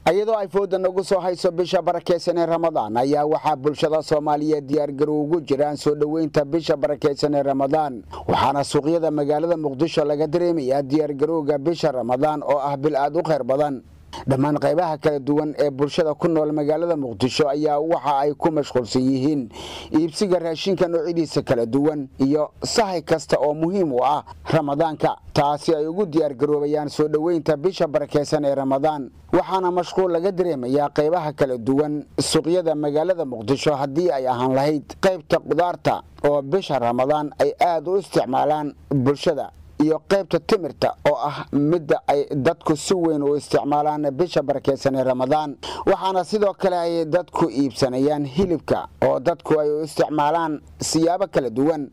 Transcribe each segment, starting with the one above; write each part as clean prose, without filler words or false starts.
ayadoo ay foodan ugu soo hayso bisha barakeysan ee Ramadaan ayaa waxa bulshada Soomaaliyeed diyaar garow ugu jiraan soo dhaweynta bisha barakeysan ee Ramadaan waxaana suuqyada magaalada Muqdisho laga dareemayaa diyaar garowga bisha Ramadaan oo ah bil aad u khayr badan dhammaan qaybaha kala duwan ee bulshada ku nool magaalada Muqdisho ayaa waxa ay ku mashquulsan yihiin iibsiga raashinka noocyadiisa kala duwan iyo sahay kasta oo muhiim u ah Ramadaanka taasi ay ugu diyaar garoobayaan soo dhaweynta bisha barakeysan ee Ramadaan waxaana mashquul laga dareemayaa qaybaha kala duwan suuqyada magaalada Muqdisho hadii ay ahaan lahayd qaybta qudaarta oo bisha Ramadaan ay aad u isticmaalaan bulshada iyo qaybta timirta oo ah mid ay dadku si weyn u isticmaalaan bisha barakeysan ee Ramadaan waxaana sidoo kale ay dadku iibsanayaan hilibka oo dadku ay u isticmaalaan siyaabo kala duwan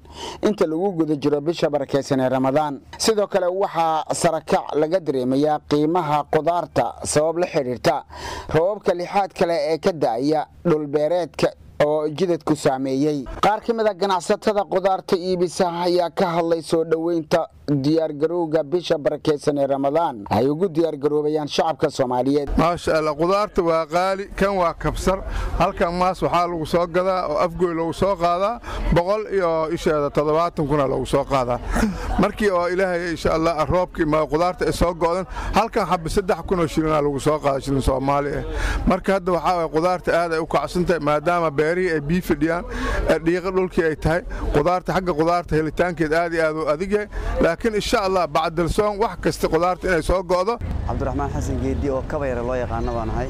inta lagu guda jiro bisha barakeysan ee Ramadaan sidoo kale waxa sarakac laga dareemayaa qiimaha qudaarta sabab la xiriirta roobabka lixaad kale ee ka daaya dhul beereedka oo jidadku saameeyay qaar ka mid ah ganacsatada qudaarta iibisa ayaa ka hadlay soo dhaweynta diyaar garowga bisha barakeysan ee Ramadaan ay ugu diyaar garoobayaan shacabka Soomaaliyeed maasha Allah qudaarta waa qaali kan waa kabsar halkan maas waxa lagu soo gadaa oo afgooy lagu soo qaadaa 100 iyo 70 kuna lagu soo qaadaa markii oo Ilaahay insha Allah roobkii ma qudaarta ay soo go'dan halkan xab 3 kun oo shilin lagu soo qaadaa shilin Soomaali marka hadda waxa qudaarta aad ay u kacsantahay maadaama ay biyo fidiyaan dhiiqa dhulkii ay tahay qudaarta xagga qudaarta helitaankeed aad iyo aad u adag yahay laakiin insha Allah bacdal soon wax kasta qudaarta inay soo go'do Abdurrahmaan Xasan Geedi oo kabayra loo yaqaan baan ahay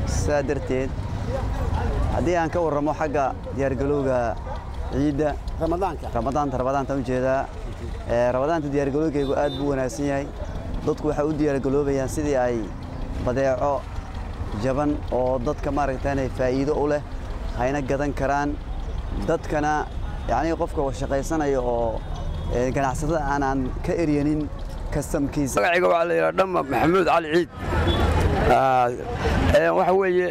saadarteed hadii aan ka warramo xagga diyaar galowga ciida Ramadaanta u jeedaa Ramadaanta diyaar galowgeegu aad buu wanaagsan yahay dadku waxa u diyaar galoobayaan sidii ay badeeco jaban oo dadka maaragtay faa'iido u leh hayna gadan karaan dadkana yaani qofka oo shaqeysanayo oo ganacsatada aan ka eryanin kastamkiisa magaciga waxa la yiraahdaa Dhamma Maxamuud Cali Ciid waxa weeye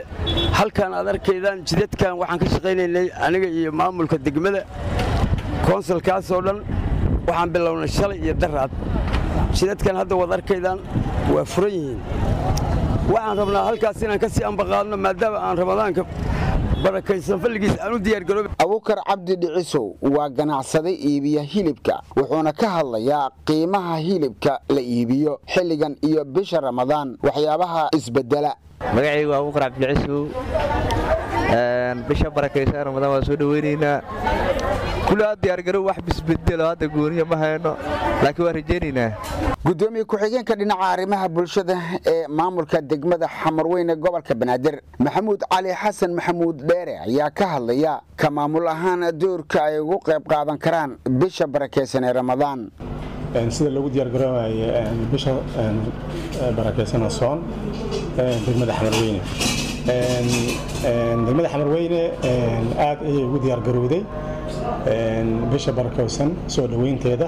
halkan aad arkaydaan jidadkan waxaan ka shaqeynaynay aniga iyo maamulka degmada konsulkaas oo dhan waxaan bilownay shalay iyo daraad jidadkan hadda wad arkaydaan waa furan yihiin waxaan rabnaa halkaas inaan ka sii ambaqaadno maadaama aan Ramadaanka barakeysan faligiis aan u diyaar garoobay Abukar Cabdi Dhicisow waa ganacsade iibiya hilibka wuxuuna ka hadlayaa qiimaha hilibka la iibiyo xilligan iyo bisha Ramadaan waxyaabaha isbedela magacaygu waa Abukar Cabdi Dhicisow bisha barakeysan Ramadaan waa soo dhaweynaynaa kula diyaar garow wax bisbedelo hadda gooniyo ma hayno laakiin waa rajaynaynaa gudoomiye ku-xigeenka dhinaca arrimaha bulshada ee maamulka degmada Xamarweyne gobolka Banaadir Maxamuud Cali Xasan Maxamuud Dheere ayaa ka hadlaya ka maamul ahaan doorka ay ugu qayb qaadan karaan bisha barakeysan ee Ramadaan sida lagu diyaar garoobayo bisha barakeysan soon degmada Xamarweyne degmada Xamarweyne aad ay ugu diyaar garowday bisha barakeysan soo dhaweynteeda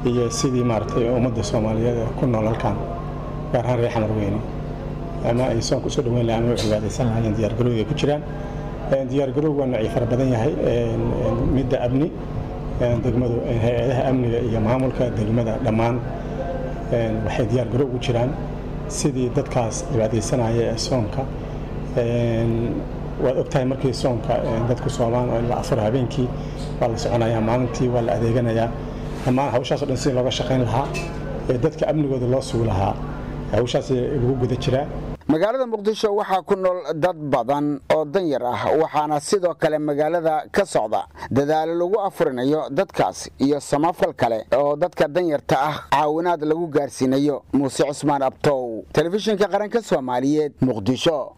iyo sidii maartay ummadda Soomaaliyeed ku nool halkan gaar ahaan reer Xamarweyne ama ay soo ku soo dhaweyn la ama cibaadaysan lahayn diyaar garowga ku jiraan diyaar garowga nooc fara badan yahay midda amni degmadu hay'adaha amniga iyo maamulka degmada dhamaan waxay diyaar garow u jiraan sidii dadkaas cibaadaysanaya ee soonka waad ogtahay markii soonka dadku Soomaan oo la afar habeenkii waa la soconayaa maalintii waa la adeeganayaa dhammaan hawshaas oo dhan si looga shaqeyn lahaa ee dadka amnigooda loo sugi lahaa hawshaas lagu guda jiraa magaalada Muqdisho waxaa ku nool dad badan oo danyar ah waxaana sidoo kale magaalada ka socda dadaal lagu afurinayo dadkaas iyo samafal kale oo dadka danyarta ah caawinaad lagu gaarsiinayo Muuse Cusmaan Abtoow telefishinka qaranka Soomaaliyeed Muqdisho